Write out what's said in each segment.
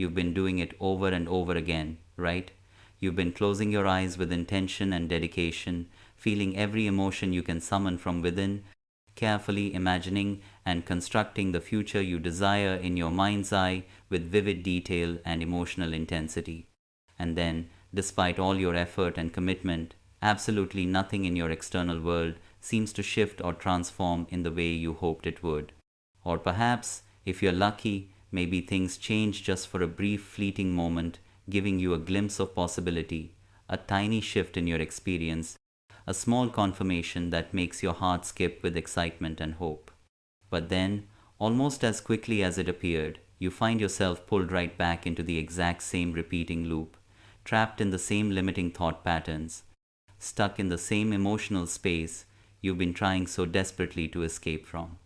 You've been doing it over and over again, right? You've been closing your eyes with intention and dedication, feeling every emotion you can summon from within, carefully imagining and constructing the future you desire in your mind's eye with vivid detail and emotional intensity. And then, despite all your effort and commitment, absolutely nothing in your external world seems to shift or transform in the way you hoped it would. Or perhaps, if you're lucky, maybe things change just for a brief, fleeting moment, giving you a glimpse of possibility, a tiny shift in your experience, a small confirmation that makes your heart skip with excitement and hope. But then, almost as quickly as it appeared, you find yourself pulled right back into the exact same repeating loop, trapped in the same limiting thought patterns, stuck in the same emotional space you've been trying so desperately to escape from.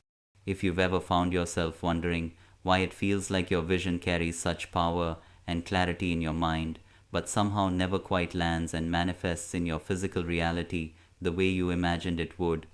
If you've ever found yourself wondering why it feels like your vision carries such power and clarity in your mind, but somehow never quite lands and manifests in your physical reality the way you imagined it would,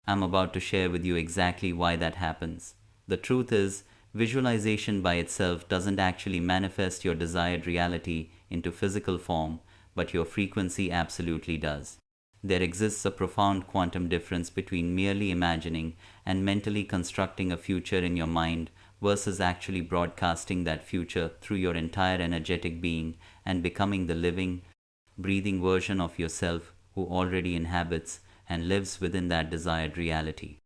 I'm about to share with you exactly why that happens. The truth is, visualization by itself doesn't actually manifest your desired reality into physical form, but your frequency absolutely does. There exists a profound quantum difference between merely imagining and mentally constructing a future in your mind versus actually broadcasting that future through your entire energetic being and becoming the living, breathing version of yourself who already inhabits and lives within that desired reality.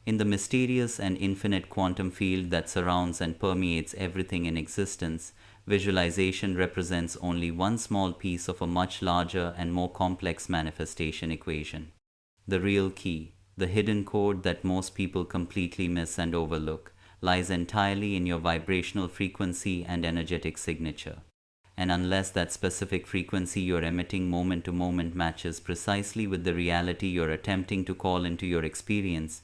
In the mysterious and infinite quantum field that surrounds and permeates everything in existence, visualization represents only one small piece of a much larger and more complex manifestation equation. The real key, the hidden code that most people completely miss and overlook, lies entirely in your vibrational frequency and energetic signature. And unless that specific frequency you're emitting moment to moment matches precisely with the reality you're attempting to call into your experience,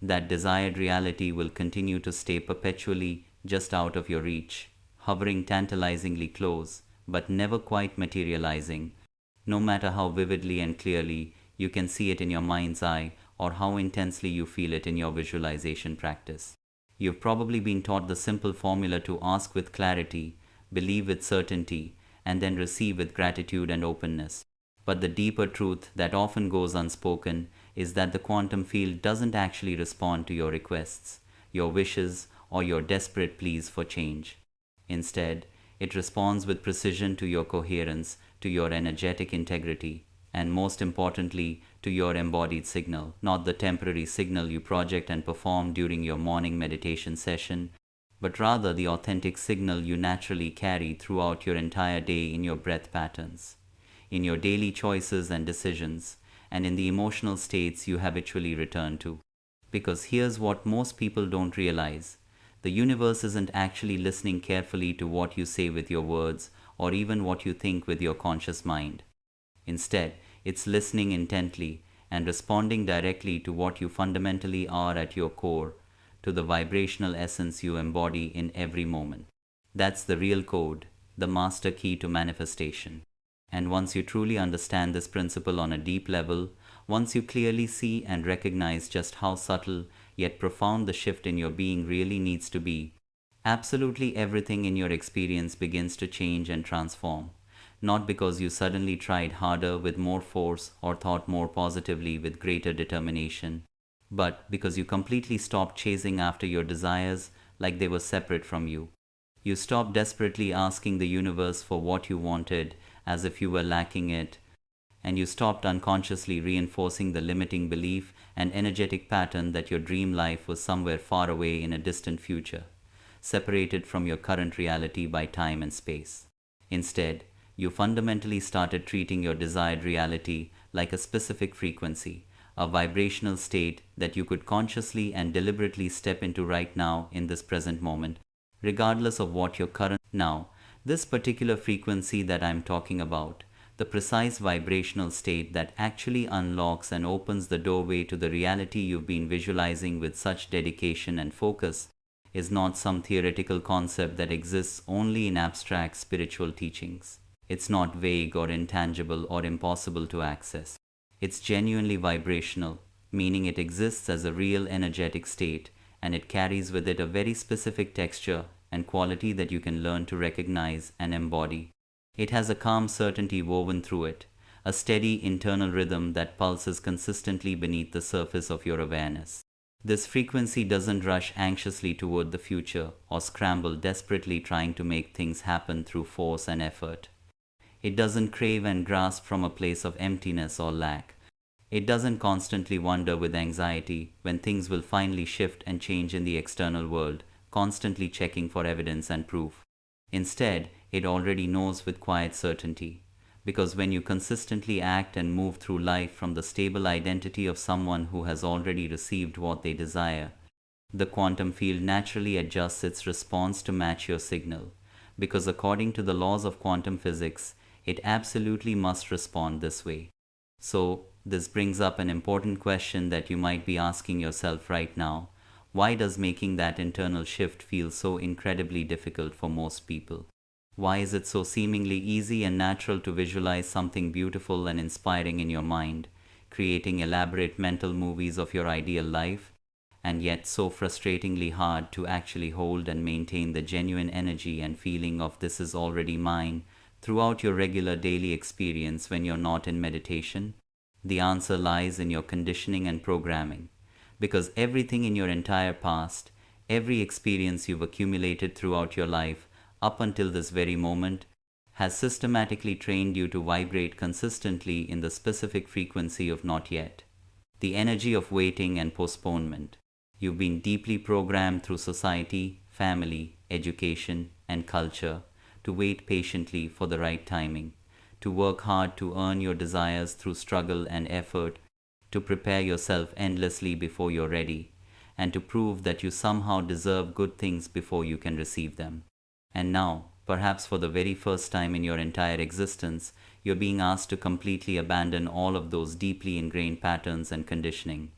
that desired reality will continue to stay perpetually just out of your reach, hovering tantalizingly close, but never quite materializing, no matter how vividly and clearly you can see it in your mind's eye or how intensely you feel it in your visualization practice. You've probably been taught the simple formula to ask with clarity, believe with certainty, and then receive with gratitude and openness. But the deeper truth that often goes unspoken is that the quantum field doesn't actually respond to your requests, your wishes, or your desperate pleas for change. Instead, it responds with precision to your coherence, to your energetic integrity, and most importantly, to your embodied signal, not the temporary signal you project and perform during your morning meditation session, but rather the authentic signal you naturally carry throughout your entire day in your breath patterns, in your daily choices and decisions, and in the emotional states you habitually return to. Because here's what most people don't realize. The universe isn't actually listening carefully to what you say with your words or even what you think with your conscious mind. Instead, it's listening intently and responding directly to what you fundamentally are at your core, to the vibrational essence you embody in every moment. That's the real code, the master key to manifestation. And once you truly understand this principle on a deep level, once you clearly see and recognize just how subtle yet profound the shift in your being really needs to be, absolutely everything in your experience begins to change and transform. Not because you suddenly tried harder with more force or thought more positively with greater determination, but because you completely stopped chasing after your desires like they were separate from you. You stopped desperately asking the universe for what you wanted as if you were lacking it, and you stopped unconsciously reinforcing the limiting belief and energetic pattern that your dream life was somewhere far away in a distant future, separated from your current reality by time and space. Instead, you fundamentally started treating your desired reality like a specific frequency, a vibrational state that you could consciously and deliberately step into right now in this present moment, regardless of what your current now, this particular frequency that I'm talking about, the precise vibrational state that actually unlocks and opens the doorway to the reality you've been visualizing with such dedication and focus, is not some theoretical concept that exists only in abstract spiritual teachings. It's not vague or intangible or impossible to access. It's genuinely vibrational, meaning it exists as a real energetic state, and it carries with it a very specific texture and quality that you can learn to recognize and embody. It has a calm certainty woven through it, a steady internal rhythm that pulses consistently beneath the surface of your awareness. This frequency doesn't rush anxiously toward the future or scramble desperately trying to make things happen through force and effort. It doesn't crave and grasp from a place of emptiness or lack. It doesn't constantly wonder with anxiety when things will finally shift and change in the external world, constantly checking for evidence and proof. Instead, it already knows with quiet certainty. Because when you consistently act and move through life from the stable identity of someone who has already received what they desire, the quantum field naturally adjusts its response to match your signal. Because according to the laws of quantum physics, it absolutely must respond this way. So, this brings up an important question that you might be asking yourself right now. Why does making that internal shift feel so incredibly difficult for most people? Why is it so seemingly easy and natural to visualize something beautiful and inspiring in your mind, creating elaborate mental movies of your ideal life, and yet so frustratingly hard to actually hold and maintain the genuine energy and feeling of "this is already mine" throughout your regular daily experience when you're not in meditation? The answer lies in your conditioning and programming, because everything in your entire past, every experience you've accumulated throughout your life, up until this very moment, has systematically trained you to vibrate consistently in the specific frequency of not yet, the energy of waiting and postponement. You've been deeply programmed through society, family, education, and culture to wait patiently for the right timing, to work hard to earn your desires through struggle and effort, to prepare yourself endlessly before you're ready, and to prove that you somehow deserve good things before you can receive them. And now, perhaps for the very first time in your entire existence, you're being asked to completely abandon all of those deeply ingrained patterns and conditioning,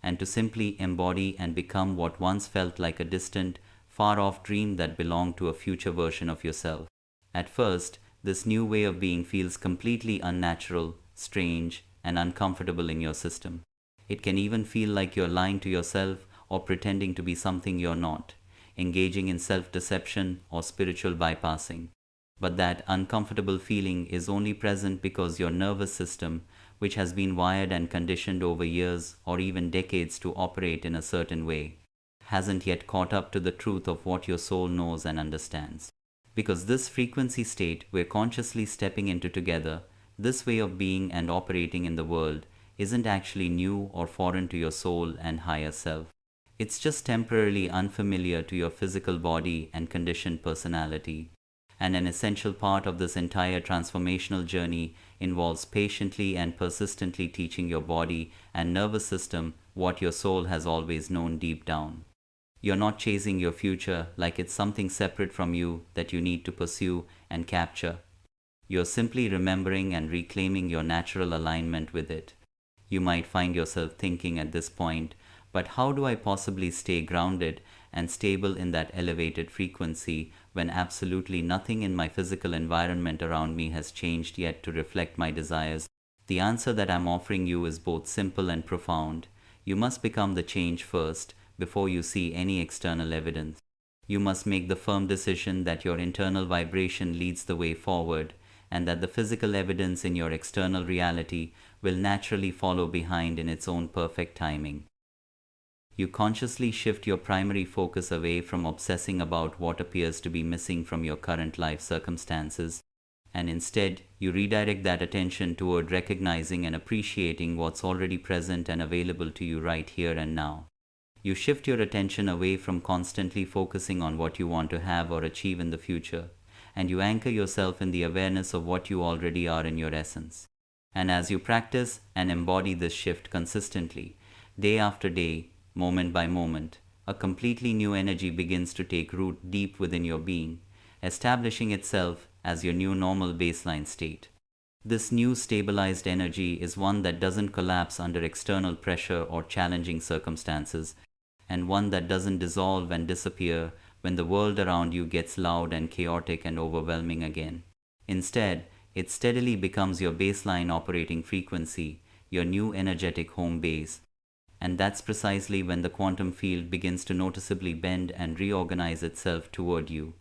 and to simply embody and become what once felt like a distant, far-off dream that belonged to a future version of yourself. At first, this new way of being feels completely unnatural, strange, and uncomfortable in your system. It can even feel like you're lying to yourself or pretending to be something you're not, engaging in self-deception or spiritual bypassing. But that uncomfortable feeling is only present because your nervous system, which has been wired and conditioned over years or even decades to operate in a certain way, hasn't yet caught up to the truth of what your soul knows and understands. Because this frequency state we're consciously stepping into together, this way of being and operating in the world, isn't actually new or foreign to your soul and higher self. It's just temporarily unfamiliar to your physical body and conditioned personality. And an essential part of this entire transformational journey involves patiently and persistently teaching your body and nervous system what your soul has always known deep down. You're not chasing your future like it's something separate from you that you need to pursue and capture. You're simply remembering and reclaiming your natural alignment with it. You might find yourself thinking at this point, but how do I possibly stay grounded and stable in that elevated frequency when absolutely nothing in my physical environment around me has changed yet to reflect my desires? The answer that I'm offering you is both simple and profound. You must become the change first before you see any external evidence. You must make the firm decision that your internal vibration leads the way forward, and that the physical evidence in your external reality will naturally follow behind in its own perfect timing. You consciously shift your primary focus away from obsessing about what appears to be missing from your current life circumstances, and instead you redirect that attention toward recognizing and appreciating what's already present and available to you right here and now. You shift your attention away from constantly focusing on what you want to have or achieve in the future, and you anchor yourself in the awareness of what you already are in your essence. And as you practice and embody this shift consistently, day after day, moment by moment, a completely new energy begins to take root deep within your being, establishing itself as your new normal baseline state. This new stabilized energy is one that doesn't collapse under external pressure or challenging circumstances, and one that doesn't dissolve and disappear when the world around you gets loud and chaotic and overwhelming again. Instead, it steadily becomes your baseline operating frequency, your new energetic home base. And that's precisely when the quantum field begins to noticeably bend and reorganize itself toward you,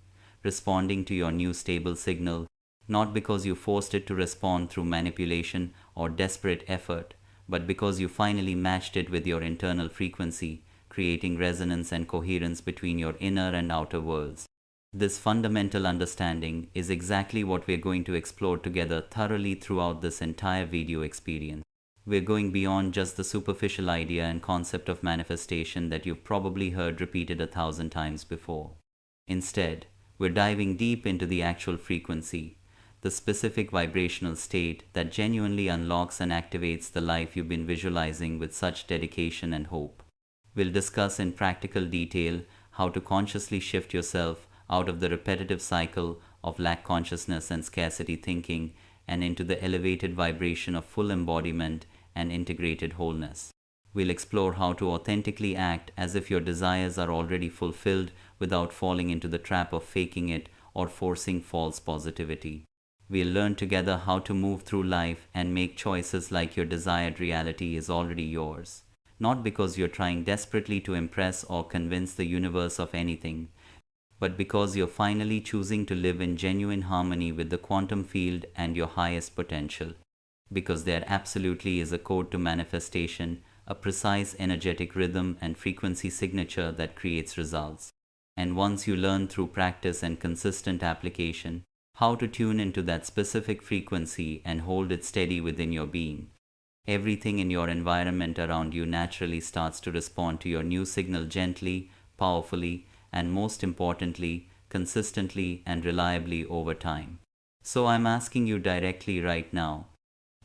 responding to your new stable signal, not because you forced it to respond through manipulation or desperate effort, but because you finally matched it with your internal frequency, creating resonance and coherence between your inner and outer worlds. This fundamental understanding is exactly what we're going to explore together thoroughly throughout this entire video experience. We're going beyond just the superficial idea and concept of manifestation that you've probably heard repeated 1,000 times before. Instead, we're diving deep into the actual frequency, the specific vibrational state that genuinely unlocks and activates the life you've been visualizing with such dedication and hope. We'll discuss in practical detail how to consciously shift yourself out of the repetitive cycle of lack consciousness and scarcity thinking and into the elevated vibration of full embodiment and integrated wholeness. We'll explore how to authentically act as if your desires are already fulfilled without falling into the trap of faking it or forcing false positivity. We'll learn together how to move through life and make choices like your desired reality is already yours. Not because you're trying desperately to impress or convince the universe of anything, but because you're finally choosing to live in genuine harmony with the quantum field and your highest potential. Because there absolutely is a code to manifestation, a precise energetic rhythm and frequency signature that creates results. And once you learn through practice and consistent application how to tune into that specific frequency and hold it steady within your being, everything in your environment around you naturally starts to respond to your new signal gently, powerfully, and most importantly, consistently and reliably over time. So I'm asking you directly right now,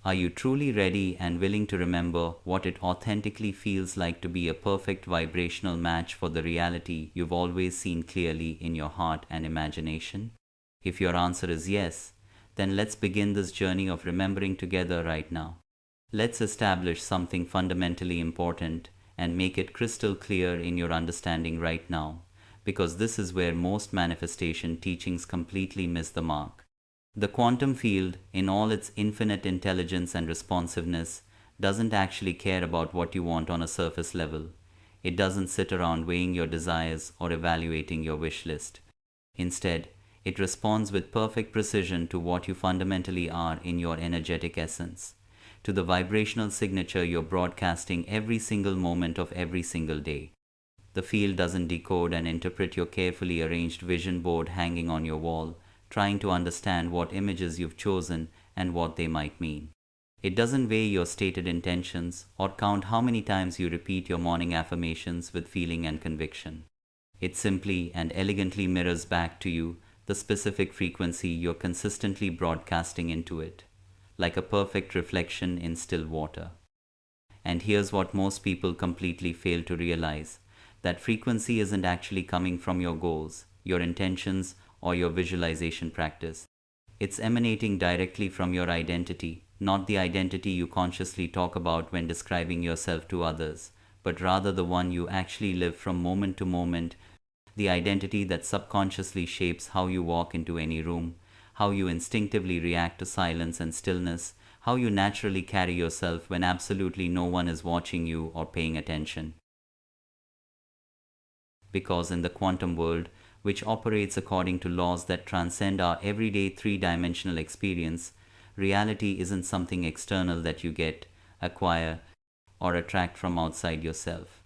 are you truly ready and willing to remember what it authentically feels like to be a perfect vibrational match for the reality you've always seen clearly in your heart and imagination? If your answer is yes, then let's begin this journey of remembering together right now. Let's establish something fundamentally important and make it crystal clear in your understanding right now, because this is where most manifestation teachings completely miss the mark. The quantum field, in all its infinite intelligence and responsiveness, doesn't actually care about what you want on a surface level. It doesn't sit around weighing your desires or evaluating your wish list. Instead, it responds with perfect precision to what you fundamentally are in your energetic essence, to the vibrational signature you're broadcasting every single moment of every single day. The field doesn't decode and interpret your carefully arranged vision board hanging on your wall, trying to understand what images you've chosen and what they might mean. It doesn't weigh your stated intentions or count how many times you repeat your morning affirmations with feeling and conviction. It simply and elegantly mirrors back to you the specific frequency you're consistently broadcasting into it, like a perfect reflection in still water. And here's what most people completely fail to realize: that frequency isn't actually coming from your goals, your intentions, or your visualization practice. It's emanating directly from your identity, not the identity you consciously talk about when describing yourself to others, but rather the one you actually live from moment to moment, the identity that subconsciously shapes how you walk into any room, how you instinctively react to silence and stillness, how you naturally carry yourself when absolutely no one is watching you or paying attention. Because in the quantum world, which operates according to laws that transcend our everyday three-dimensional experience, reality isn't something external that you get, acquire, or attract from outside yourself.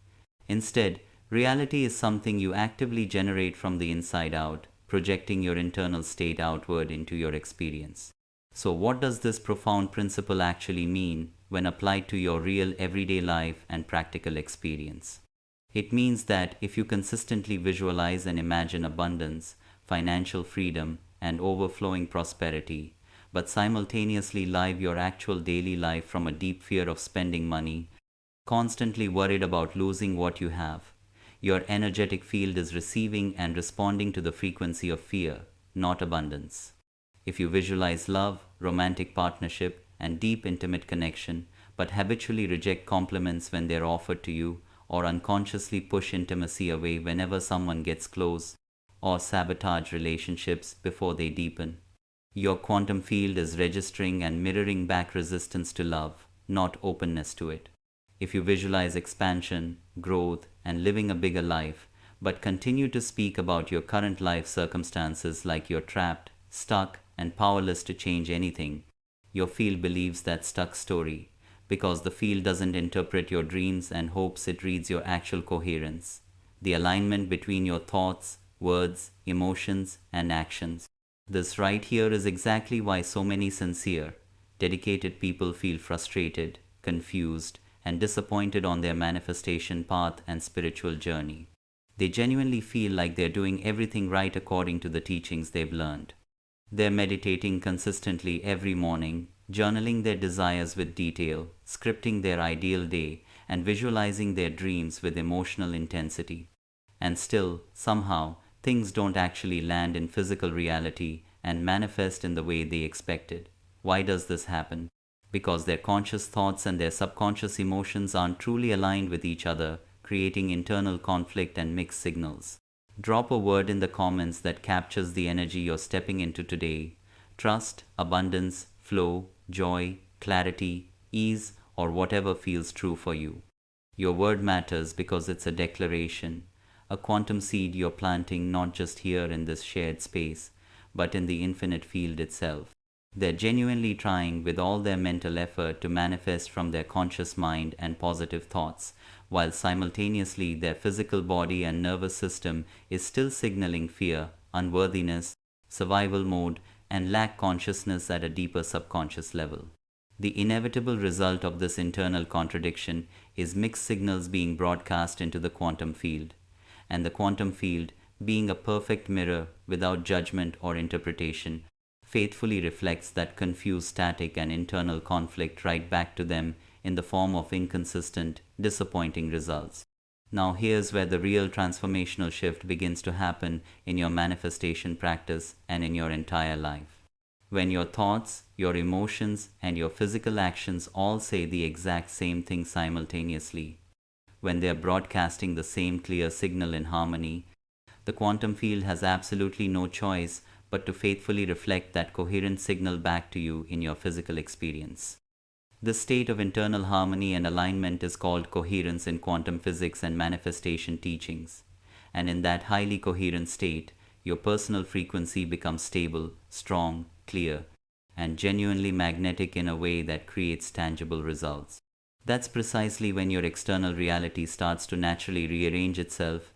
Instead, reality is something you actively generate from the inside out, projecting your internal state outward into your experience. So what does this profound principle actually mean when applied to your real everyday life and practical experience? It means that if you consistently visualize and imagine abundance, financial freedom, and overflowing prosperity, but simultaneously live your actual daily life from a deep fear of spending money, constantly worried about losing what you have, your energetic field is receiving and responding to the frequency of fear, not abundance. If you visualize love, romantic partnership, and deep intimate connection, but habitually reject compliments when they're offered to you, or unconsciously push intimacy away whenever someone gets close, or sabotage relationships before they deepen, your quantum field is registering and mirroring back resistance to love, not openness to it. if you visualize expansion, growth, and living a bigger life, but continue to speak about your current life circumstances like you're trapped, stuck, and powerless to change anything, your field believes that stuck story, because the field doesn't interpret your dreams and hopes, it reads your actual coherence, the alignment between your thoughts, words, emotions, and actions. This right here is exactly why so many sincere, dedicated people feel frustrated, confused, and disappointed on their manifestation path and spiritual journey. They genuinely feel like they're doing everything right according to the teachings they've learned. They're meditating consistently every morning, journaling their desires with detail, scripting their ideal day, and visualizing their dreams with emotional intensity. And still, somehow, things don't actually land in physical reality and manifest in the way they expected. Why does this happen? Because their conscious thoughts and their subconscious emotions aren't truly aligned with each other, creating internal conflict and mixed signals. Drop a word in the comments that captures the energy you're stepping into today. Trust, abundance, flow, joy, clarity, ease, or whatever feels true for you. Your word matters because it's a declaration, a quantum seed you're planting not just here in this shared space, but in the infinite field itself. They're genuinely trying with all their mental effort to manifest from their conscious mind and positive thoughts, while simultaneously their physical body and nervous system is still signaling fear, unworthiness, survival mode, and lack consciousness at a deeper subconscious level. The inevitable result of this internal contradiction is mixed signals being broadcast into the quantum field, and the quantum field, being a perfect mirror without judgment or interpretation, faithfully reflects that confused static and internal conflict right back to them in the form of inconsistent, disappointing results. Now here's where the real transformational shift begins to happen in your manifestation practice and in your entire life. When your thoughts, your emotions, and your physical actions all say the exact same thing simultaneously, when they are broadcasting the same clear signal in harmony, the quantum field has absolutely no choice but to faithfully reflect that coherent signal back to you in your physical experience. This state of internal harmony and alignment is called coherence in quantum physics and manifestation teachings. And in that highly coherent state, your personal frequency becomes stable, strong, clear, and genuinely magnetic in a way that creates tangible results. That's precisely when your external reality starts to naturally rearrange itself,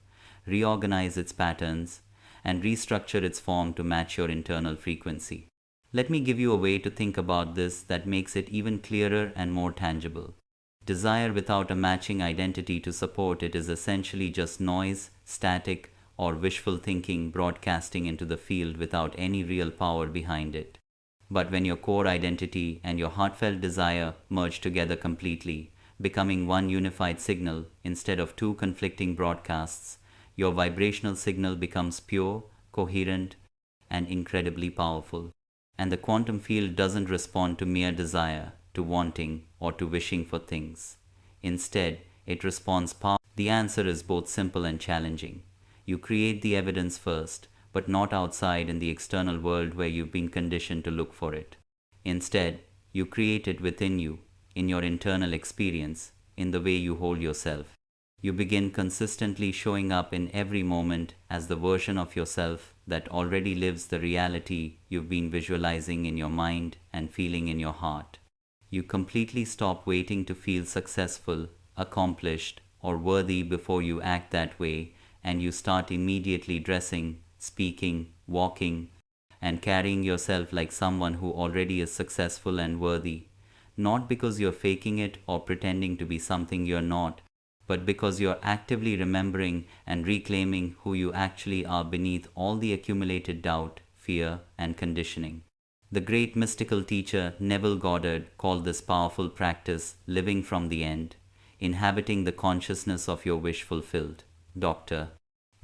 reorganize its patterns, and restructure its form to match your internal frequency. Let me give you a way to think about this that makes it even clearer and more tangible. Desire without a matching identity to support it is essentially just noise, static, or wishful thinking broadcasting into the field without any real power behind it. But when your core identity and your heartfelt desire merge together completely, becoming one unified signal instead of two conflicting broadcasts, your vibrational signal becomes pure, coherent, and incredibly powerful. And the quantum field doesn't respond to mere desire, to wanting, or to wishing for things. Instead, it responds powerfully. The answer is both simple and challenging. You create the evidence first, but not outside in the external world where you've been conditioned to look for it. Instead, you create it within you, in your internal experience, in the way you hold yourself. You begin consistently showing up in every moment as the version of yourself that already lives the reality you've been visualizing in your mind and feeling in your heart. You completely stop waiting to feel successful, accomplished, or worthy before you act that way, and you start immediately dressing, speaking, walking, and carrying yourself like someone who already is successful and worthy, not because you're faking it or pretending to be something you're not, but because you're actively remembering and reclaiming who you actually are beneath all the accumulated doubt, fear, and conditioning. The great mystical teacher Neville Goddard called this powerful practice living from the end, inhabiting the consciousness of your wish fulfilled. Dr.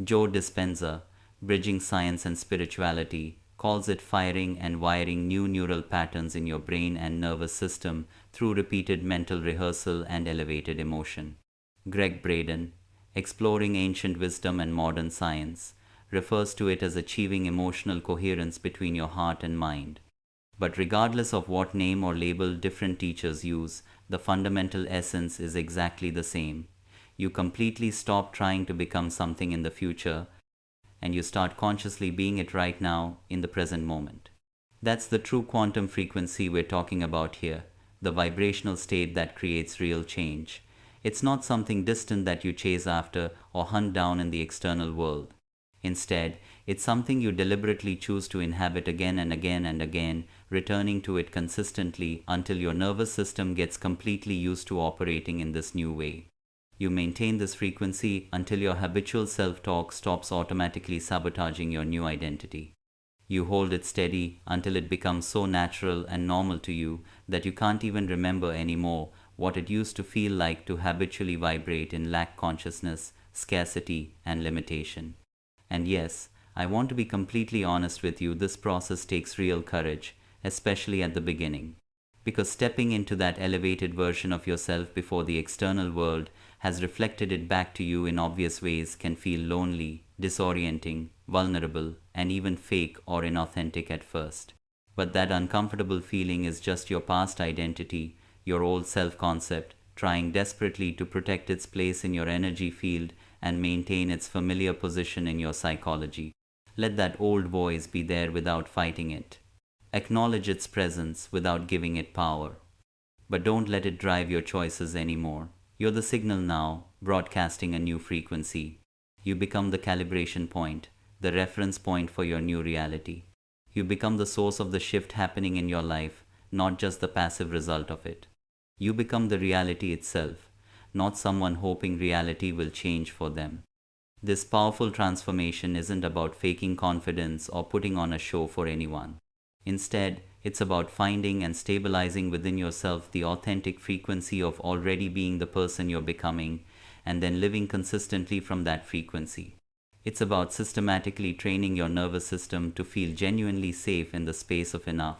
Joe Dispenza, Bridging Science and Spirituality, calls it firing and wiring new neural patterns in your brain and nervous system through repeated mental rehearsal and elevated emotion. Greg Braden, Exploring Ancient Wisdom and Modern Science, refers to it as achieving emotional coherence between your heart and mind. But regardless of what name or label different teachers use, the fundamental essence is exactly the same. You completely stop trying to become something in the future and you start consciously being it right now in the present moment. That's the true quantum frequency we're talking about here, the vibrational state that creates real change. It's not something distant that you chase after or hunt down in the external world. Instead, it's something you deliberately choose to inhabit again and again and again, returning to it consistently until your nervous system gets completely used to operating in this new way. You maintain this frequency until your habitual self-talk stops automatically sabotaging your new identity. You hold it steady until it becomes so natural and normal to you that you can't even remember anymore what it used to feel like to habitually vibrate in lack consciousness, scarcity, and limitation. And yes, I want to be completely honest with you, this process takes real courage, especially at the beginning. Because stepping into that elevated version of yourself before the external world has reflected it back to you in obvious ways can feel lonely, disorienting, vulnerable, and even fake or inauthentic at first. But that uncomfortable feeling is just your past identity, your old self-concept, trying desperately to protect its place in your energy field and maintain its familiar position in your psychology. Let that old voice be there without fighting it. Acknowledge its presence without giving it power. But don't let it drive your choices anymore. You're the signal now, broadcasting a new frequency. You become the calibration point, the reference point for your new reality. You become the source of the shift happening in your life, not just the passive result of it. You become the reality itself, not someone hoping reality will change for them. This powerful transformation isn't about faking confidence or putting on a show for anyone. Instead, it's about finding and stabilizing within yourself the authentic frequency of already being the person you're becoming, and then living consistently from that frequency. It's about systematically training your nervous system to feel genuinely safe in the space of enough,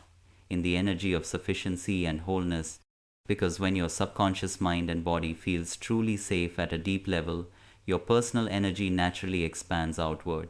in the energy of sufficiency and wholeness, because when your subconscious mind and body feels truly safe at a deep level, your personal energy naturally expands outward.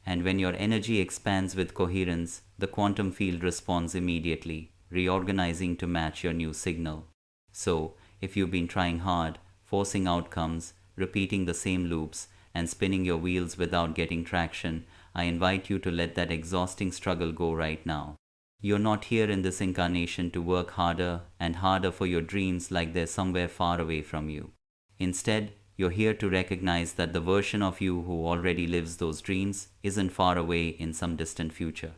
And when your energy expands with coherence, the quantum field responds immediately, reorganizing to match your new signal. So, if you've been trying hard, forcing outcomes, repeating the same loops, and spinning your wheels without getting traction, I invite you to let that exhausting struggle go right now. You're not here in this incarnation to work harder and harder for your dreams like they're somewhere far away from you. Instead, you're here to recognize that the version of you who already lives those dreams isn't far away in some distant future.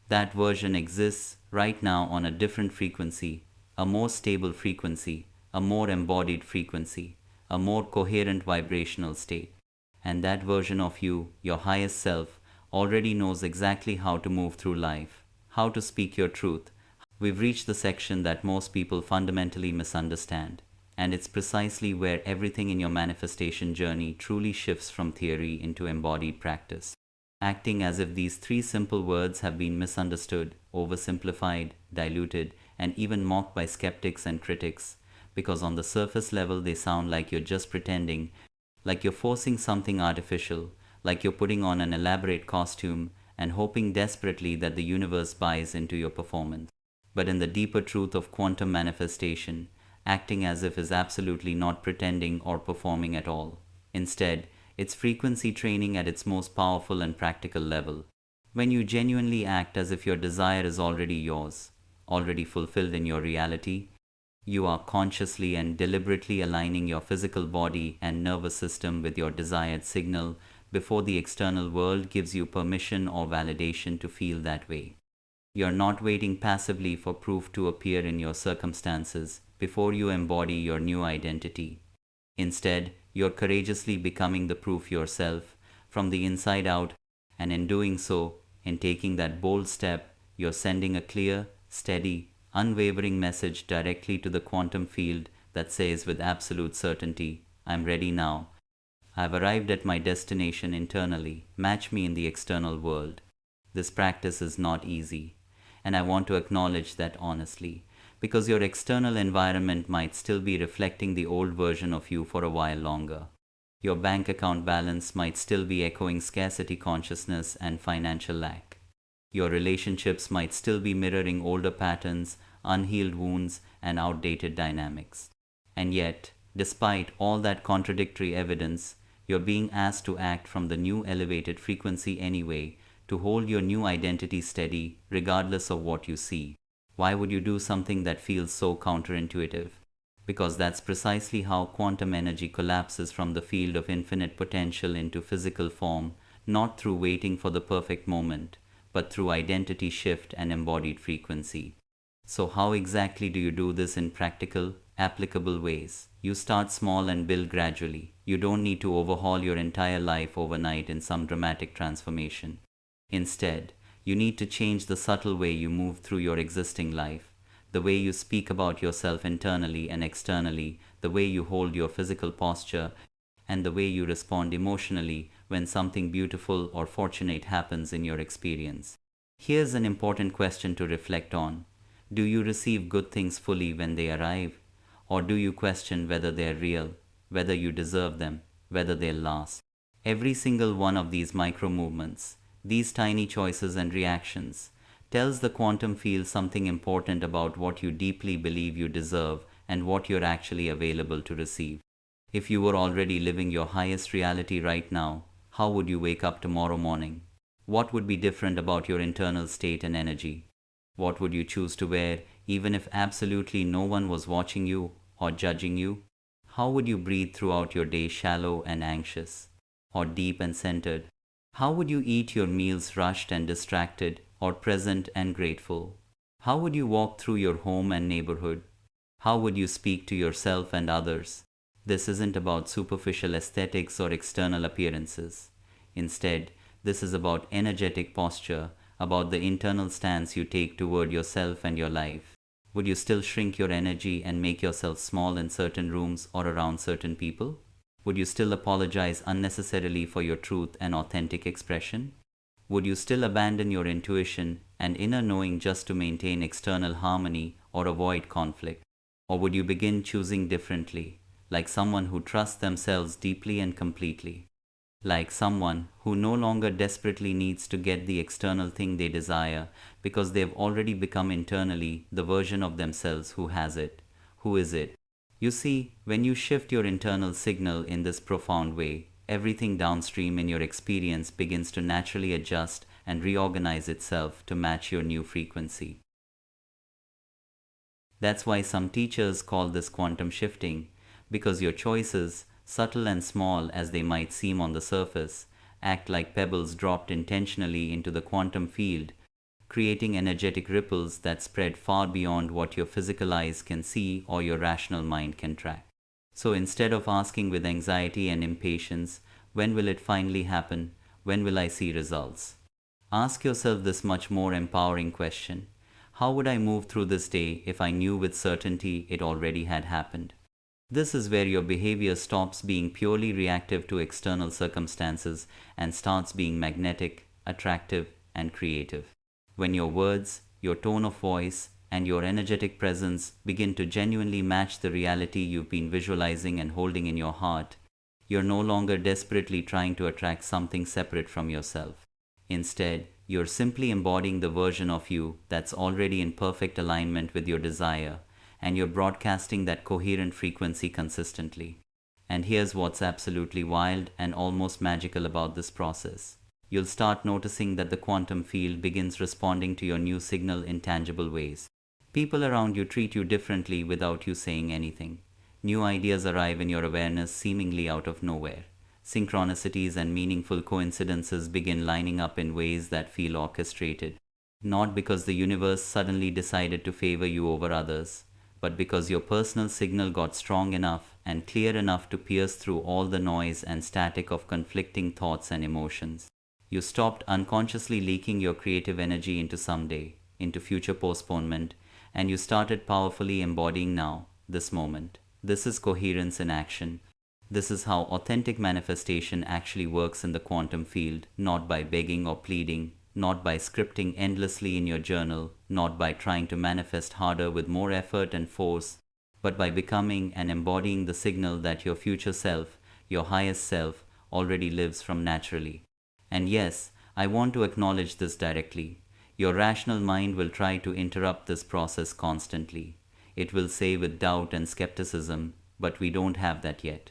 That version exists right now on a different frequency, a more stable frequency, a more embodied frequency, a more coherent vibrational state. And that version of you, your highest self, already knows exactly how to move through life, how to speak your truth. We've reached the section that most people fundamentally misunderstand. And it's precisely where everything in your manifestation journey truly shifts from theory into embodied practice. Acting as if these three simple words have been misunderstood, oversimplified, diluted, and even mocked by skeptics and critics, because on the surface level they sound like you're just pretending, like you're forcing something artificial, like you're putting on an elaborate costume and hoping desperately that the universe buys into your performance. But in the deeper truth of quantum manifestation, acting as if is absolutely not pretending or performing at all. Instead, it's frequency training at its most powerful and practical level. When you genuinely act as if your desire is already yours, already fulfilled in your reality, you are consciously and deliberately aligning your physical body and nervous system with your desired signal before the external world gives you permission or validation to feel that way. You're not waiting passively for proof to appear in your circumstances before you embody your new identity. Instead, you're courageously becoming the proof yourself from the inside out, and in doing so, in taking that bold step, you're sending a clear, steady, unwavering message directly to the quantum field that says with absolute certainty, I'm ready now. I've arrived at my destination internally. Match me in the external world. This practice is not easy, and I want to acknowledge that honestly, because your external environment might still be reflecting the old version of you for a while longer. Your bank account balance might still be echoing scarcity consciousness and financial lack. Your relationships might still be mirroring older patterns, unhealed wounds, and outdated dynamics. And yet, despite all that contradictory evidence, you're being asked to act from the new elevated frequency anyway, to hold your new identity steady regardless of what you see. Why would you do something that feels so counterintuitive? Because that's precisely how quantum energy collapses from the field of infinite potential into physical form, not through waiting for the perfect moment, but through identity shift and embodied frequency. So, how exactly do you do this in practical, applicable ways? You start small and build gradually. You don't need to overhaul your entire life overnight in some dramatic transformation. Instead, you need to change the subtle way you move through your existing life, the way you speak about yourself internally and externally, the way you hold your physical posture, and the way you respond emotionally when something beautiful or fortunate happens in your experience. Here's an important question to reflect on. Do you receive good things fully when they arrive? Or do you question whether they're real, whether you deserve them, whether they'll last? Every single one of these micro movements, these tiny choices and reactions, tells the quantum field something important about what you deeply believe you deserve and what you're actually available to receive. If you were already living your highest reality right now, how would you wake up tomorrow morning? What would be different about your internal state and energy? What would you choose to wear even if absolutely no one was watching you or judging you? How would you breathe throughout your day, shallow and anxious, or deep and centered? How would you eat your meals rushed and distracted, or present and grateful? How would you walk through your home and neighborhood? How would you speak to yourself and others? This isn't about superficial aesthetics or external appearances. Instead, this is about energetic posture, about the internal stance you take toward yourself and your life. Would you still shrink your energy and make yourself small in certain rooms or around certain people? Would you still apologize unnecessarily for your truth and authentic expression? Would you still abandon your intuition and inner knowing just to maintain external harmony or avoid conflict? Or would you begin choosing differently, like someone who trusts themselves deeply and completely? Like someone who no longer desperately needs to get the external thing they desire because they've already become internally the version of themselves who has it, who is it. You see, when you shift your internal signal in this profound way, everything downstream in your experience begins to naturally adjust and reorganize itself to match your new frequency. That's why some teachers call this quantum shifting, because your choices, subtle and small as they might seem on the surface, act like pebbles dropped intentionally into the quantum field, creating energetic ripples that spread far beyond what your physical eyes can see or your rational mind can track. So instead of asking with anxiety and impatience, when will it finally happen? When will I see results? Ask yourself this much more empowering question. How would I move through this day if I knew with certainty it already had happened? This is where your behavior stops being purely reactive to external circumstances and starts being magnetic, attractive, and creative. When your words, your tone of voice, and your energetic presence begin to genuinely match the reality you've been visualizing and holding in your heart, you're no longer desperately trying to attract something separate from yourself. Instead, you're simply embodying the version of you that's already in perfect alignment with your desire, and you're broadcasting that coherent frequency consistently. And here's what's absolutely wild and almost magical about this process. You'll start noticing that the quantum field begins responding to your new signal in tangible ways. People around you treat you differently without you saying anything. New ideas arrive in your awareness seemingly out of nowhere. Synchronicities and meaningful coincidences begin lining up in ways that feel orchestrated. Not because the universe suddenly decided to favor you over others, but because your personal signal got strong enough and clear enough to pierce through all the noise and static of conflicting thoughts and emotions. You stopped unconsciously leaking your creative energy into someday, into future postponement, and you started powerfully embodying now, this moment. This is coherence in action. This is how authentic manifestation actually works in the quantum field, not by begging or pleading, not by scripting endlessly in your journal, not by trying to manifest harder with more effort and force, but by becoming and embodying the signal that your future self, your highest self, already lives from naturally. And yes, I want to acknowledge this directly. Your rational mind will try to interrupt this process constantly. It will say with doubt and skepticism, but we don't have that yet.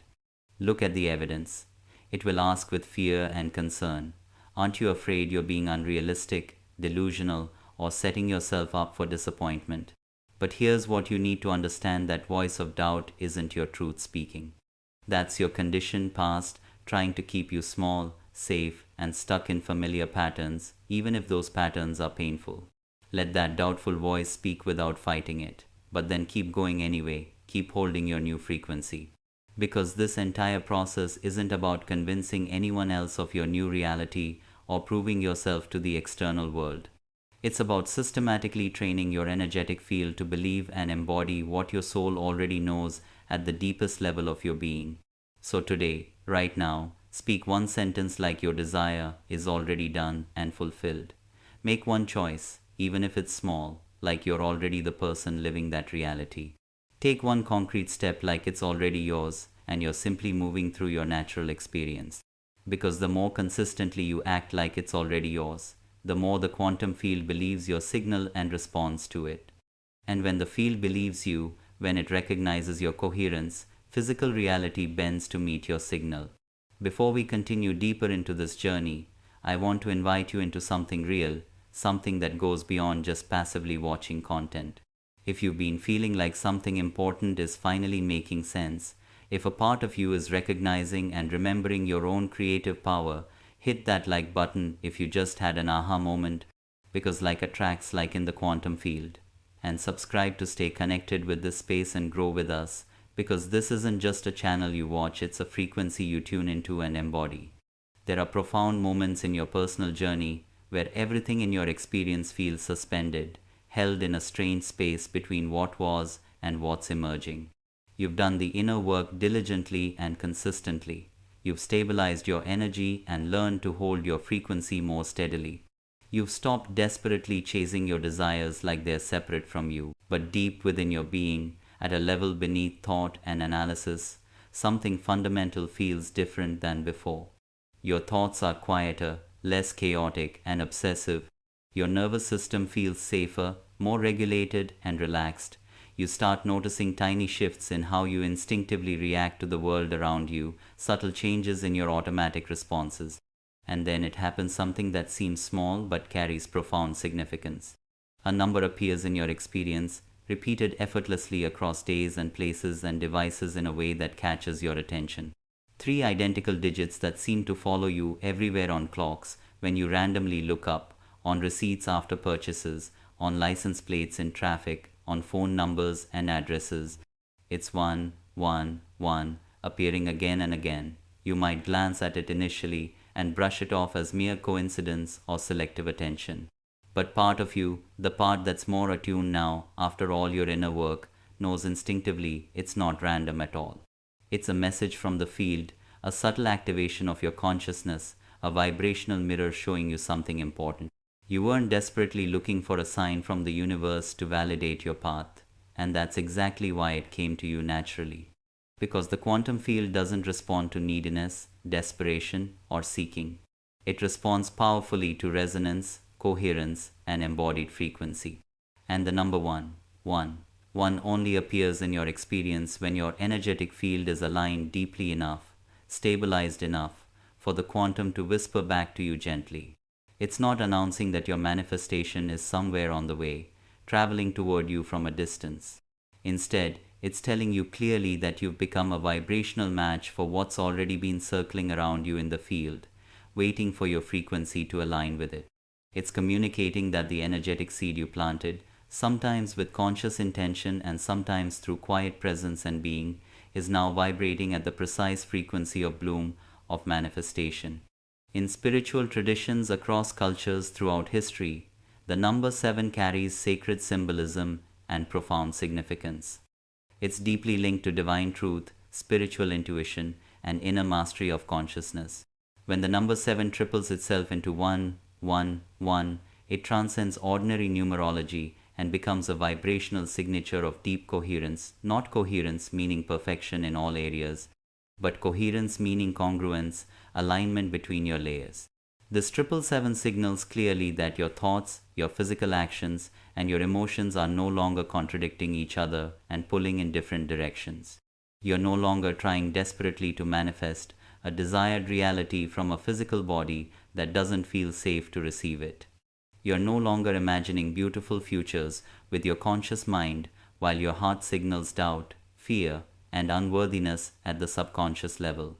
Look at the evidence. It will ask with fear and concern, aren't you afraid you're being unrealistic, delusional, or setting yourself up for disappointment? But here's what you need to understand: that voice of doubt isn't your truth speaking. That's your conditioned past trying to keep you small, safe, and stuck in familiar patterns, even if those patterns are painful. Let that doubtful voice speak without fighting it, but then keep going anyway, keep holding your new frequency. Because this entire process isn't about convincing anyone else of your new reality or proving yourself to the external world. It's about systematically training your energetic field to believe and embody what your soul already knows at the deepest level of your being. So today, right now, speak one sentence like your desire is already done and fulfilled. Make one choice, even if it's small, like you're already the person living that reality. Take one concrete step like it's already yours and you're simply moving through your natural experience. Because the more consistently you act like it's already yours, the more the quantum field believes your signal and responds to it. And when the field believes you, when it recognizes your coherence, physical reality bends to meet your signal. Before we continue deeper into this journey, I want to invite you into something real, something that goes beyond just passively watching content. If you've been feeling like something important is finally making sense, if a part of you is recognizing and remembering your own creative power, hit that like button if you just had an aha moment, because like attracts like in the quantum field. And subscribe to stay connected with this space and grow with us, because this isn't just a channel you watch, it's a frequency you tune into and embody. There are profound moments in your personal journey where everything in your experience feels suspended, held in a strange space between what was and what's emerging. You've done the inner work diligently and consistently. You've stabilized your energy and learned to hold your frequency more steadily. You've stopped desperately chasing your desires like they're separate from you, but deep within your being, at a level beneath thought and analysis, something fundamental feels different than before. Your thoughts are quieter, less chaotic and obsessive. Your nervous system feels safer, more regulated and relaxed. You start noticing tiny shifts in how you instinctively react to the world around you, subtle changes in your automatic responses. And then it happens, something that seems small but carries profound significance. A number appears in your experience, repeated effortlessly across days and places and devices in a way that catches your attention. 3 identical digits that seem to follow you everywhere: on clocks, when you randomly look up, on receipts after purchases, on license plates in traffic, on phone numbers and addresses. It's 111 appearing again and again. You might glance at it initially and brush it off as mere coincidence or selective attention. But part of you, the part that's more attuned now, after all your inner work, knows instinctively it's not random at all. It's a message from the field, a subtle activation of your consciousness, a vibrational mirror showing you something important. You weren't desperately looking for a sign from the universe to validate your path, and that's exactly why it came to you naturally. Because the quantum field doesn't respond to neediness, desperation, or seeking. It responds powerfully to resonance, coherence, and embodied frequency. And the number one only appears in your experience when your energetic field is aligned deeply enough, stabilized enough, for the quantum to whisper back to you gently. It's not announcing that your manifestation is somewhere on the way, traveling toward you from a distance. Instead, it's telling you clearly that you've become a vibrational match for what's already been circling around you in the field, waiting for your frequency to align with it. It's communicating that the energetic seed you planted, sometimes with conscious intention and sometimes through quiet presence and being, is now vibrating at the precise frequency of bloom, of manifestation. In spiritual traditions across cultures throughout history, the number 7 carries sacred symbolism and profound significance. It's deeply linked to divine truth, spiritual intuition, and inner mastery of consciousness. When the number 7 triples itself into 111, it transcends ordinary numerology and becomes a vibrational signature of deep coherence, not coherence meaning perfection in all areas, but coherence meaning congruence, alignment between your layers. This 777 signals clearly that your thoughts, your physical actions, and your emotions are no longer contradicting each other and pulling in different directions. You're no longer trying desperately to manifest a desired reality from a physical body that doesn't feel safe to receive it. You're no longer imagining beautiful futures with your conscious mind while your heart signals doubt, fear, and unworthiness at the subconscious level.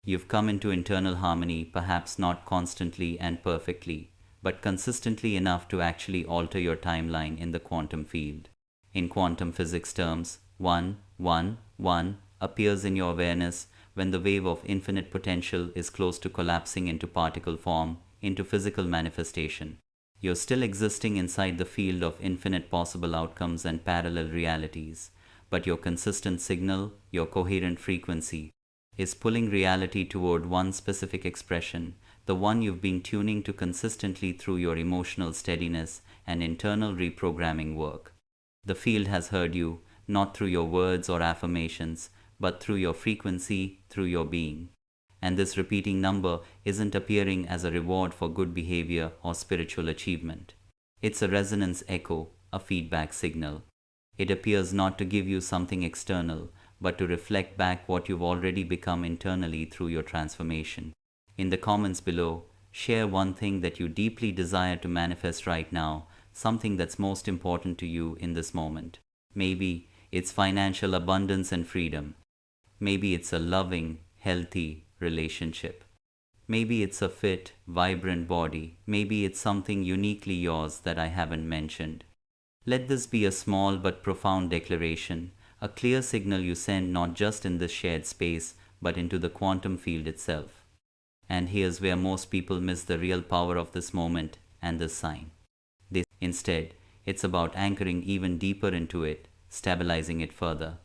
You've come into internal harmony, perhaps not constantly and perfectly, but consistently enough to actually alter your timeline in the quantum field. In quantum physics terms, 111 appears in your awareness when the wave of infinite potential is close to collapsing into particle form, into physical manifestation. You're still existing inside the field of infinite possible outcomes and parallel realities, but your consistent signal, your coherent frequency, is pulling reality toward one specific expression, the one you've been tuning to consistently through your emotional steadiness and internal reprogramming work. The field has heard you, not through your words or affirmations, but through your frequency, through your being. And this repeating number isn't appearing as a reward for good behavior or spiritual achievement. It's a resonance echo, a feedback signal. It appears not to give you something external, but to reflect back what you've already become internally through your transformation. In the comments below, share one thing that you deeply desire to manifest right now, something that's most important to you in this moment. Maybe it's financial abundance and freedom. Maybe it's a loving, healthy relationship. Maybe it's a fit, vibrant body. Maybe it's something uniquely yours that I haven't mentioned. Let this be a small but profound declaration, a clear signal you send not just in this shared space, but into the quantum field itself. And here's where most people miss the real power of this moment and this sign. Instead, it's about anchoring even deeper into it, stabilizing it further.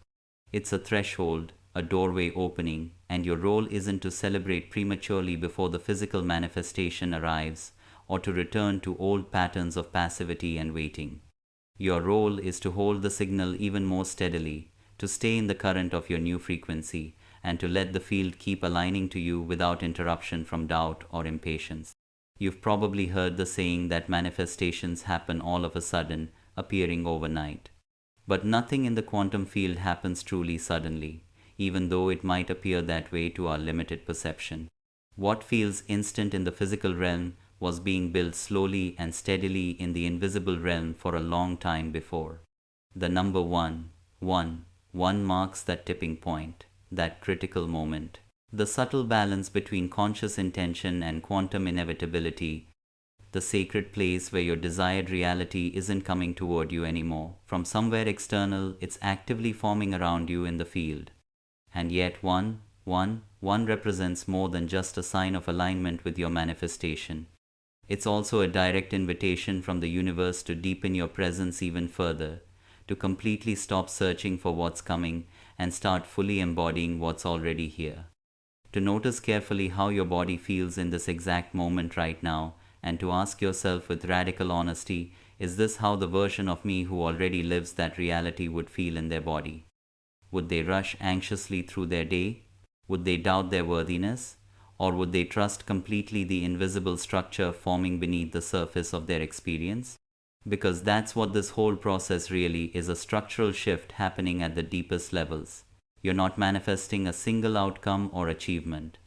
It's a threshold, a doorway opening, and your role isn't to celebrate prematurely before the physical manifestation arrives, or to return to old patterns of passivity and waiting. Your role is to hold the signal even more steadily, to stay in the current of your new frequency, and to let the field keep aligning to you without interruption from doubt or impatience. You've probably heard the saying that manifestations happen all of a sudden, appearing overnight. But nothing in the quantum field happens truly suddenly, even though it might appear that way to our limited perception. What feels instant in the physical realm was being built slowly and steadily in the invisible realm for a long time before. The number 1 marks that tipping point, that critical moment. The subtle balance between conscious intention and quantum inevitability, the sacred place where your desired reality isn't coming toward you anymore. From somewhere external, it's actively forming around you in the field. And yet 1 represents more than just a sign of alignment with your manifestation. It's also a direct invitation from the universe to deepen your presence even further, to completely stop searching for what's coming and start fully embodying what's already here. To notice carefully how your body feels in this exact moment right now, and to ask yourself with radical honesty, is this how the version of me who already lives that reality would feel in their body? Would they rush anxiously through their day? Would they doubt their worthiness? Or would they trust completely the invisible structure forming beneath the surface of their experience? Because that's what this whole process really is, a structural shift happening at the deepest levels. You're not manifesting a single outcome or achievement.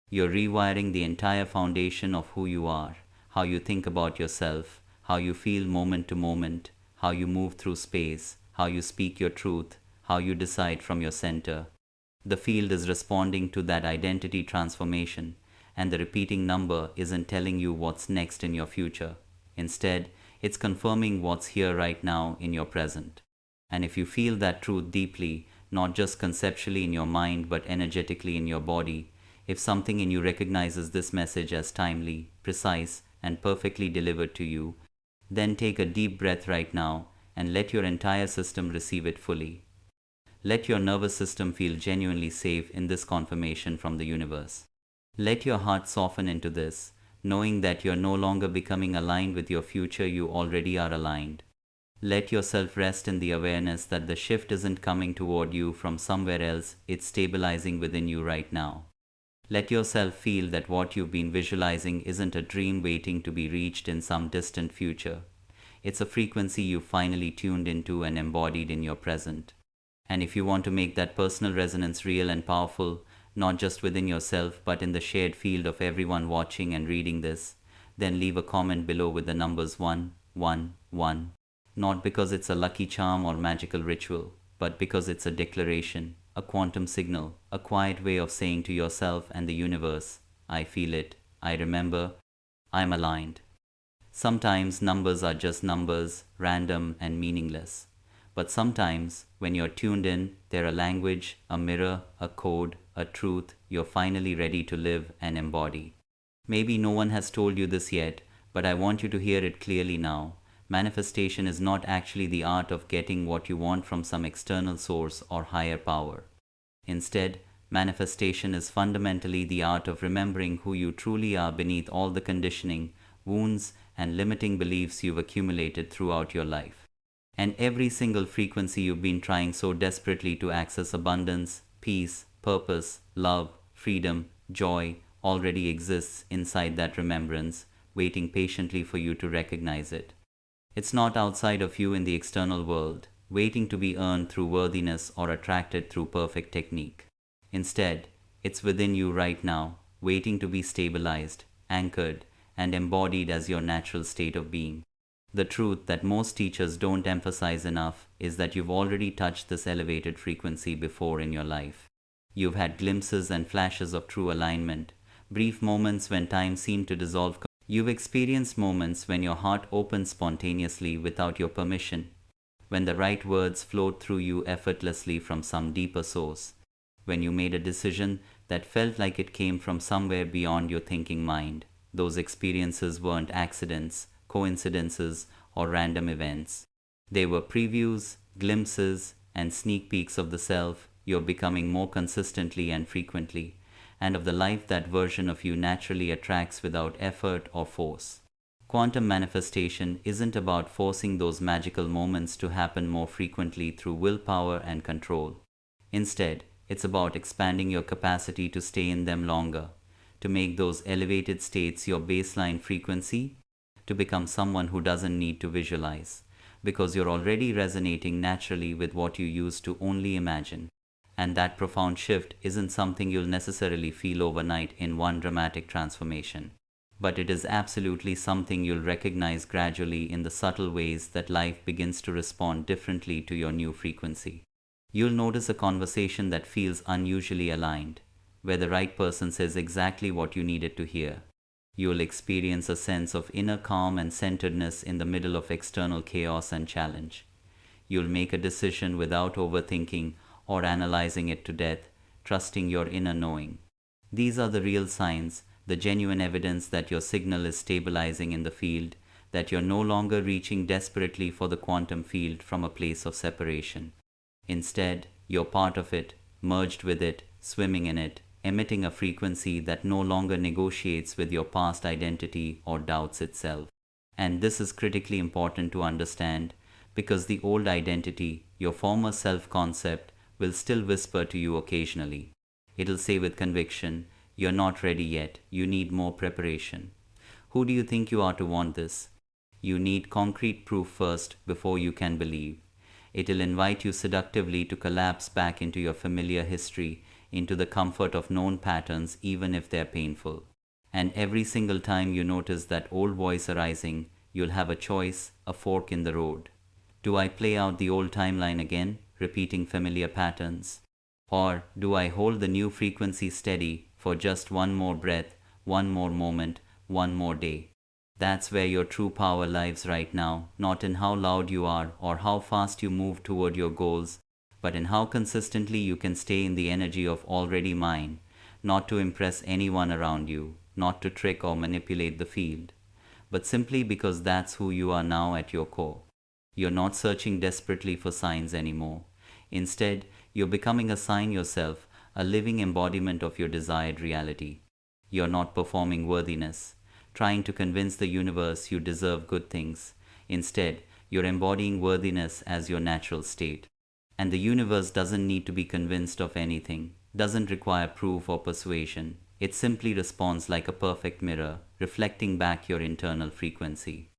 You're rewiring the entire foundation of who you are, how you think about yourself, how you feel moment to moment, how you move through space, how you speak your truth, how you decide from your center. The field is responding to that identity transformation, and the repeating number isn't telling you what's next in your future. Instead, it's confirming what's here right now in your present. And if you feel that truth deeply, not just conceptually in your mind but energetically in your body, if something in you recognizes this message as timely, precise, and perfectly delivered to you, then take a deep breath right now and let your entire system receive it fully. Let your nervous system feel genuinely safe in this confirmation from the universe. Let your heart soften into this, knowing that you're no longer becoming aligned with your future, you already are aligned. Let yourself rest in the awareness that the shift isn't coming toward you from somewhere else, it's stabilizing within you right now. Let yourself feel that what you've been visualizing isn't a dream waiting to be reached in some distant future. It's a frequency you finally tuned into and embodied in your present. And if you want to make that personal resonance real and powerful, not just within yourself but in the shared field of everyone watching and reading this, then leave a comment below with the numbers 111. Not because it's a lucky charm or magical ritual, but because it's a declaration, a quantum signal, a quiet way of saying to yourself and the universe, I feel it, I remember, I'm aligned. Sometimes numbers are just numbers, random and meaningless. But sometimes, when you're tuned in, they're a language, a mirror, a code, a truth you're finally ready to live and embody. Maybe no one has told you this yet, but I want you to hear it clearly now. Manifestation is not actually the art of getting what you want from some external source or higher power. Instead, manifestation is fundamentally the art of remembering who you truly are beneath all the conditioning, wounds, and limiting beliefs you've accumulated throughout your life. And every single frequency you've been trying so desperately to access abundance, peace, purpose, love, freedom, joy already exists inside that remembrance, waiting patiently for you to recognize it. It's not outside of you in the external world, waiting to be earned through worthiness or attracted through perfect technique. Instead, it's within you right now, waiting to be stabilized, anchored, and embodied as your natural state of being. The truth that most teachers don't emphasize enough is that you've already touched this elevated frequency before in your life. You've had glimpses and flashes of true alignment, brief moments when time seemed to dissolve. You've experienced moments when your heart opened spontaneously without your permission, when the right words flowed through you effortlessly from some deeper source, when you made a decision that felt like it came from somewhere beyond your thinking mind. Those experiences weren't accidents, coincidences, or random events. They were previews, glimpses, and sneak peeks of the self you're becoming more consistently and frequently, and of the life that version of you naturally attracts without effort or force. Quantum manifestation isn't about forcing those magical moments to happen more frequently through willpower and control. Instead, it's about expanding your capacity to stay in them longer, to make those elevated states your baseline frequency, to become someone who doesn't need to visualize, because you're already resonating naturally with what you used to only imagine. And that profound shift isn't something you'll necessarily feel overnight in one dramatic transformation. But it is absolutely something you'll recognize gradually in the subtle ways that life begins to respond differently to your new frequency. You'll notice a conversation that feels unusually aligned, where the right person says exactly what you needed to hear. You'll experience a sense of inner calm and centeredness in the middle of external chaos and challenge. You'll make a decision without overthinking or analyzing it to death, trusting your inner knowing. These are the real signs, the genuine evidence that your signal is stabilizing in the field, that you're no longer reaching desperately for the quantum field from a place of separation. Instead, you're part of it, merged with it, swimming in it, emitting a frequency that no longer negotiates with your past identity or doubts itself. And this is critically important to understand, because the old identity, your former self-concept, will still whisper to you occasionally. It'll say with conviction, you're not ready yet, you need more preparation. Who do you think you are to want this? You need concrete proof first before you can believe. It'll invite you seductively to collapse back into your familiar history, into the comfort of known patterns even if they're painful. And every single time you notice that old voice arising, you'll have a choice, a fork in the road. Do I play out the old timeline again, repeating familiar patterns? Or do I hold the new frequency steady for just one more breath, one more moment, one more day? That's where your true power lies right now, not in how loud you are or how fast you move toward your goals, but in how consistently you can stay in the energy of already mine, not to impress anyone around you, not to trick or manipulate the field, but simply because that's who you are now at your core. You're not searching desperately for signs anymore. Instead, you're becoming a sign yourself, a living embodiment of your desired reality. You're not performing worthiness, trying to convince the universe you deserve good things. Instead, you're embodying worthiness as your natural state. And the universe doesn't need to be convinced of anything, doesn't require proof or persuasion. It simply responds like a perfect mirror, reflecting back your internal frequency.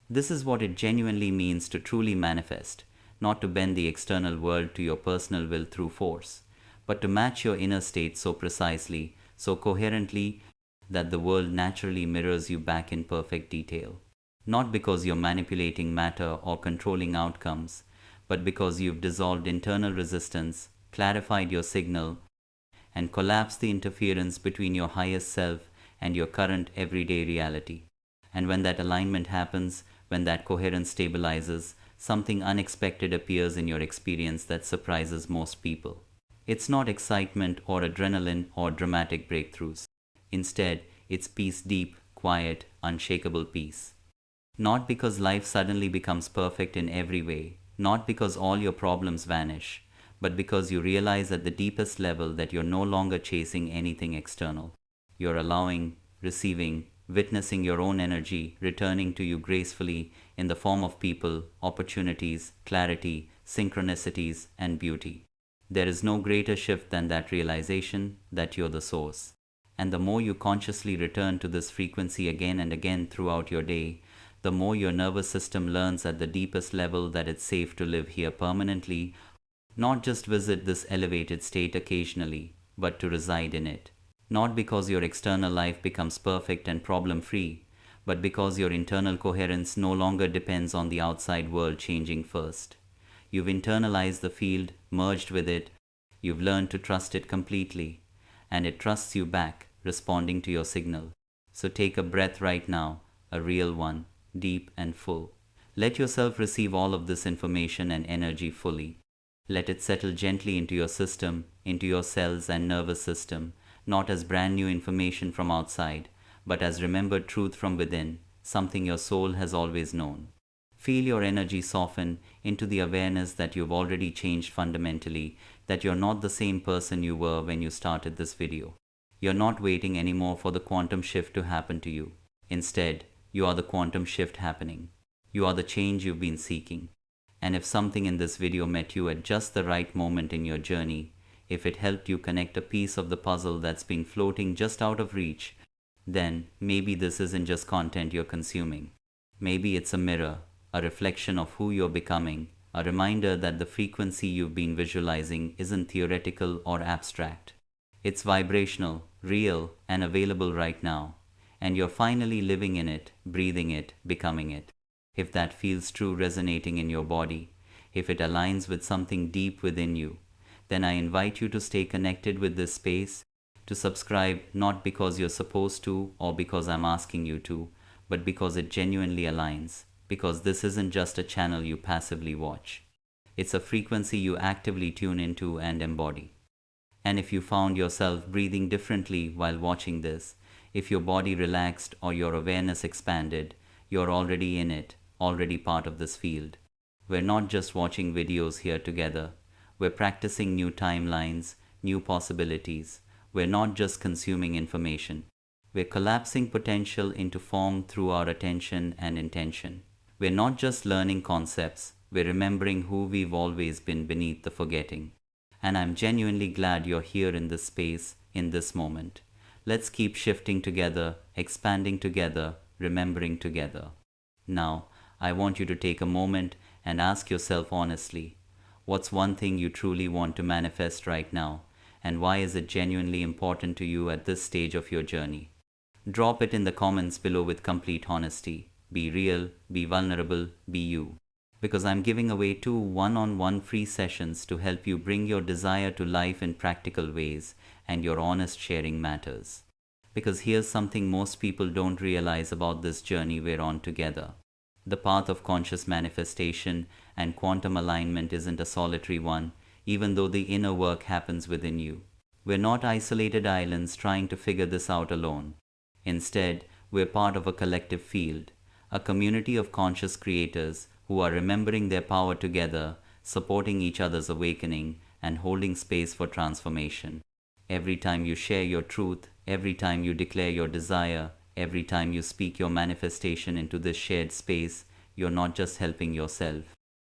This is what it genuinely means to truly manifest, not to bend the external world to your personal will through force, but to match your inner state so precisely, so coherently, that the world naturally mirrors you back in perfect detail. Not because you're manipulating matter or controlling outcomes, but because you've dissolved internal resistance, clarified your signal, and collapsed the interference between your highest self and your current everyday reality. And when that alignment happens, when that coherence stabilizes, something unexpected appears in your experience that surprises most people. It's not excitement or adrenaline or dramatic breakthroughs. Instead, it's peace, deep, quiet, unshakable peace. Not because life suddenly becomes perfect in every way, not because all your problems vanish, but because you realize at the deepest level that you're no longer chasing anything external. You're allowing, receiving, witnessing your own energy returning to you gracefully in the form of people, opportunities, clarity, synchronicities, and beauty. There is no greater shift than that realization that you're the source. And the more you consciously return to this frequency again and again throughout your day, the more your nervous system learns at the deepest level that it's safe to live here permanently, not just visit this elevated state occasionally, but to reside in it. Not because your external life becomes perfect and problem-free, but because your internal coherence no longer depends on the outside world changing first. You've internalized the field, merged with it, you've learned to trust it completely, and it trusts you back, responding to your signal. So take a breath right now, a real one, deep and full. Let yourself receive all of this information and energy fully. Let it settle gently into your system, into your cells and nervous system, not as brand new information from outside, but as remembered truth from within, something your soul has always known. Feel your energy soften into the awareness that you've already changed fundamentally, that you're not the same person you were when you started this video. You're not waiting anymore for the quantum shift to happen to you. Instead, you are the quantum shift happening. You are the change you've been seeking. And if something in this video met you at just the right moment in your journey, if it helped you connect a piece of the puzzle that's been floating just out of reach, then maybe this isn't just content you're consuming. Maybe it's a mirror, a reflection of who you're becoming, a reminder that the frequency you've been visualizing isn't theoretical or abstract. It's vibrational, real, and available right now. And you're finally living in it, breathing it, becoming it. If that feels true, resonating in your body, if it aligns with something deep within you, then I invite you to stay connected with this space, to subscribe not because you're supposed to or because I'm asking you to, but because it genuinely aligns, because this isn't just a channel you passively watch. It's a frequency you actively tune into and embody. And if you found yourself breathing differently while watching this, if your body relaxed or your awareness expanded, you're already in it, already part of this field. We're not just watching videos here together. We're practicing new timelines, new possibilities. We're not just consuming information. We're collapsing potential into form through our attention and intention. We're not just learning concepts. We're remembering who we've always been beneath the forgetting. And I'm genuinely glad you're here in this space, in this moment. Let's keep shifting together, expanding together, remembering together. Now, I want you to take a moment and ask yourself honestly, what's one thing you truly want to manifest right now, and why is it genuinely important to you at this stage of your journey? Drop it in the comments below with complete honesty. Be real, be vulnerable, be you. Because I'm giving away 2 one-on-one free sessions to help you bring your desire to life in practical ways, and your honest sharing matters. Because here's something most people don't realize about this journey we're on together. The path of conscious manifestation and quantum alignment isn't a solitary one, even though the inner work happens within you. We're not isolated islands trying to figure this out alone. Instead, we're part of a collective field, a community of conscious creators who are remembering their power together, supporting each other's awakening, and holding space for transformation. Every time you share your truth, every time you declare your desire, every time you speak your manifestation into this shared space, you're not just helping yourself.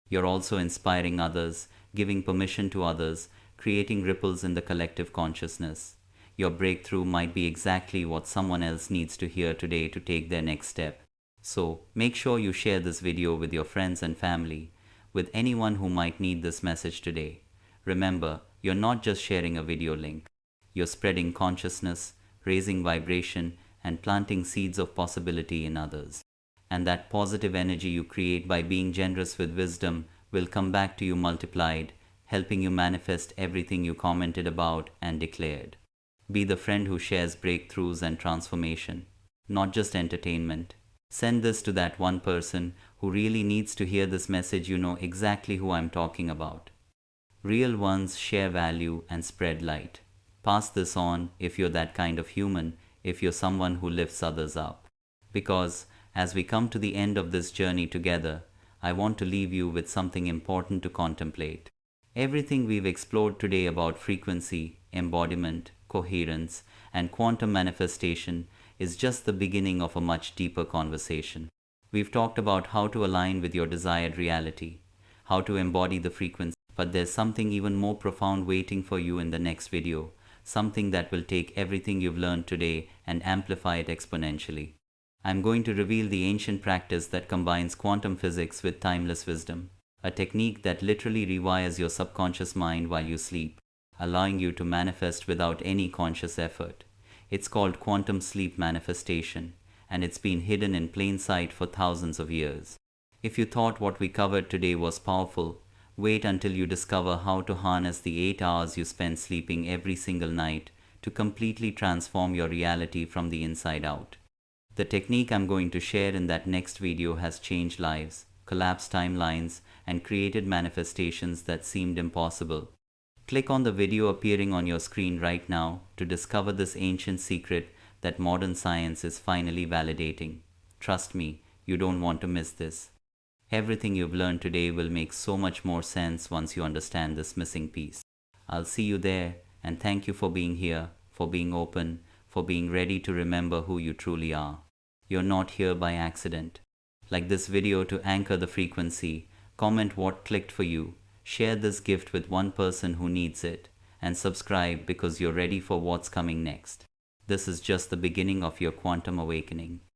You're also inspiring others, giving permission to others, creating ripples in the collective consciousness. Your breakthrough might be exactly what someone else needs to hear today to take their next step. So, make sure you share this video with your friends and family, with anyone who might need this message today. Remember, you're not just sharing a video link. You're spreading consciousness, raising vibration, and planting seeds of possibility in others. And that positive energy you create by being generous with wisdom will come back to you multiplied, helping you manifest everything you commented about and declared. Be the friend who shares breakthroughs and transformation, not just entertainment. Send this to that one person who really needs to hear this message. You know exactly who I'm talking about. Real ones share value and spread light. Pass this on if you're that kind of human, if you're someone who lifts others up. Because as we come to the end of this journey together, I want to leave you with something important to contemplate. Everything we've explored today about frequency, embodiment, coherence, and quantum manifestation is just the beginning of a much deeper conversation. We've talked about how to align with your desired reality, how to embody the frequency, but there's something even more profound waiting for you in the next video, something that will take everything you've learned today and amplify it exponentially. I'm going to reveal the ancient practice that combines quantum physics with timeless wisdom, a technique that literally rewires your subconscious mind while you sleep, allowing you to manifest without any conscious effort. It's called quantum sleep manifestation, and it's been hidden in plain sight for thousands of years. If you thought what we covered today was powerful, wait until you discover how to harness the 8 hours you spend sleeping every single night to completely transform your reality from the inside out. The technique I'm going to share in that next video has changed lives, collapsed timelines, and created manifestations that seemed impossible. Click on the video appearing on your screen right now to discover this ancient secret that modern science is finally validating. Trust me, you don't want to miss this. Everything you've learned today will make so much more sense once you understand this missing piece. I'll see you there, and thank you for being here, for being open, for being ready to remember who you truly are. You're not here by accident. Like this video to anchor the frequency, comment what clicked for you, share this gift with one person who needs it, and subscribe because you're ready for what's coming next. This is just the beginning of your quantum awakening.